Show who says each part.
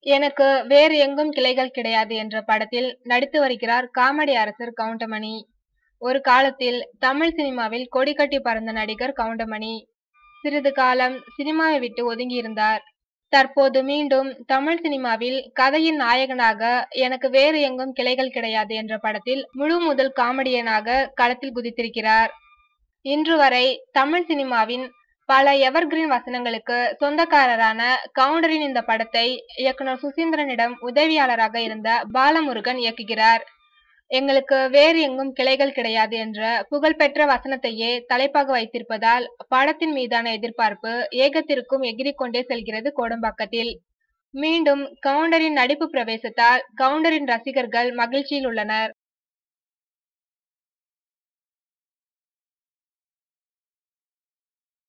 Speaker 1: எனக்கு வேறு எங்கும் கிளைகள் கிடையாது என்ற படத்தில் நடித்து வருகிறார் காமெடி அரசர் கவுண்டமணி. ஒரு காலத்தில் தமிழ் சினிமாவில் கொடிகட்டி பறந்த நடிகர் கவுண்டமணி. சிறிது காலம் சினிமாவை விட்டு ஒதுங்கியிருந்தார். தற்போது மீண்டும் தமிழ் சினிமாவில் கதையின் நாயகனாக எனக்கு வேறு எங்கும் கிளைகள் கிடையாது என்ற படத்தில் முழு முதல் காமெடியனாக களத்தில் குதித்திருக்கிறார். இன்று வரை தமிழ் சினிமாவின் பல எவர்கிரீன் வசனங்களுக்கு சொந்தக்காரரான கவுண்டரின் இந்த படத்தை இயக்குனர் சுசீந்திரனிடம் உதவியாளராக இருந்த பாலமுருகன் இயக்குகிறார். எங்களுக்கு வேறு எங்கும் கிளைகள் கிடையாது என்ற புகழ்பெற்ற வசனத்தையே தலைப்பாக வைத்திருப்பதால் படத்தின் மீதான எதிர்பார்ப்பு ஏகத்திற்கும் எகிரிக்கொண்டே செல்கிறது கோடம்பாக்கத்தில். மீண்டும் கவுண்டரின் நடிப்பு பிரவேசத்தால் கவுண்டரின் ரசிகர்கள் மகிழ்ச்சியில் உள்ளனர்.